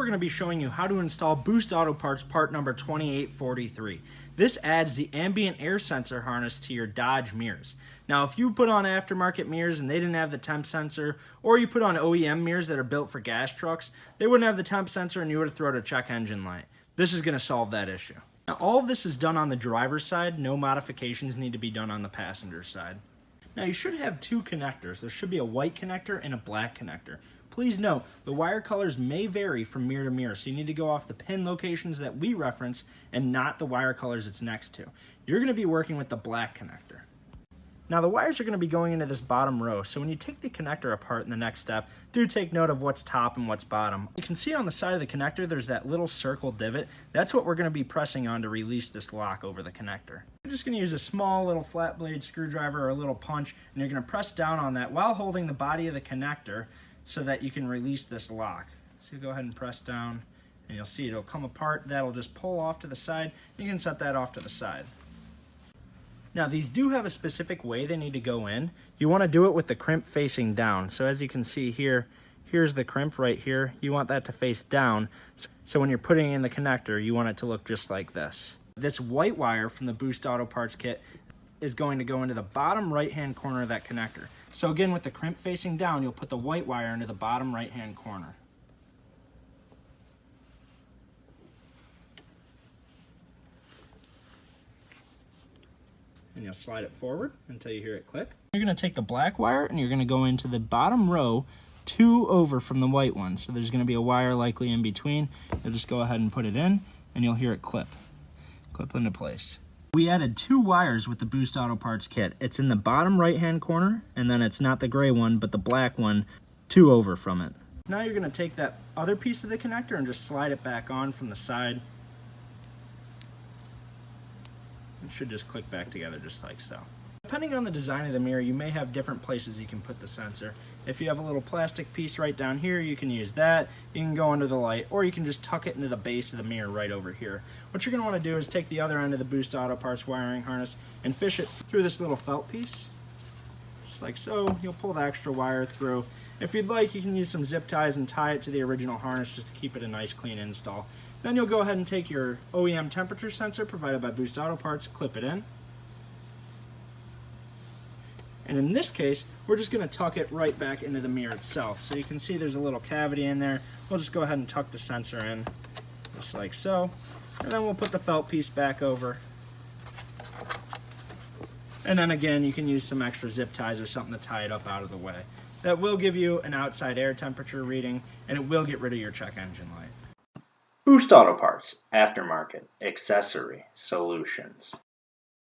we're going to be showing you how to install Boost Auto Parts part number 2843. This adds the ambient air sensor harness to your Dodge mirrors. Now if you put on aftermarket mirrors and they didn't have the temp sensor, or you put on OEM mirrors that are built for gas trucks, they wouldn't have the temp sensor and you would have thrown a check engine light. This is going to solve that issue. Now all of this is done on the driver's side, no modifications need to be done on the passenger side. Now you should have two connectors. There should be a white connector and a black connector. Please note, the wire colors may vary from mirror to mirror, so you need to go off the pin locations that we reference and not the wire colors it's next to. You're going to be working with the black connector. Now the wires are going to be going into this bottom row, so when you take the connector apart in the next step, do take note of what's top and what's bottom. You can see on the side of the connector there's that little circle divot. That's what we're going to be pressing on to release this lock over the connector. You're just going to use a small little flat blade screwdriver or a little punch, and you're going to press down on that while holding the body of the connector so that you can release this lock. So you go ahead and press down and you'll see it'll come apart. That'll just pull off to the side. You can set that off to the side. Now these do have a specific way they need to go in. You want to do it with the crimp facing down. So as you can see here, here's the crimp right here. You want that to face down. So when you're putting in the connector, you want it to look just like this. This white wire from the Boost Auto Parts kit is going to go into the bottom right-hand corner of that connector. So again, with the crimp facing down, you'll put the white wire into the bottom right-hand corner. And you'll slide it forward until you hear it click. You're going to take the black wire and you're going to go into the bottom row, 2 over from the white one. So there's going to be a wire likely in between. You'll just go ahead and put it in and you'll hear it clip into place. We added 2 wires with the Boost Auto Parts kit. It's in the bottom right-hand corner, and then it's not the gray one, but the black one, 2 over from it. Now you're going to take that other piece of the connector and just slide it back on from the side. It should just click back together just like so. Depending on the design of the mirror, you may have different places you can put the sensor. If you have a little plastic piece right down here, you can use that. You can go under the light, or you can just tuck it into the base of the mirror right over here. What you're going to want to do is take the other end of the Boost Auto Parts wiring harness and fish it through this little felt piece. Just like so. You'll pull the extra wire through. If you'd like, you can use some zip ties and tie it to the original harness just to keep it a nice clean install. Then you'll go ahead and take your OEM temperature sensor provided by Boost Auto Parts, clip it in. And in this case, we're just going to tuck it right back into the mirror itself. So you can see there's a little cavity in there. We'll just go ahead and tuck the sensor in, just like so. And then we'll put the felt piece back over. And then again, you can use some extra zip ties or something to tie it up out of the way. That will give you an outside air temperature reading, and it will get rid of your check engine light. Boost Auto Parts, aftermarket, accessory solutions.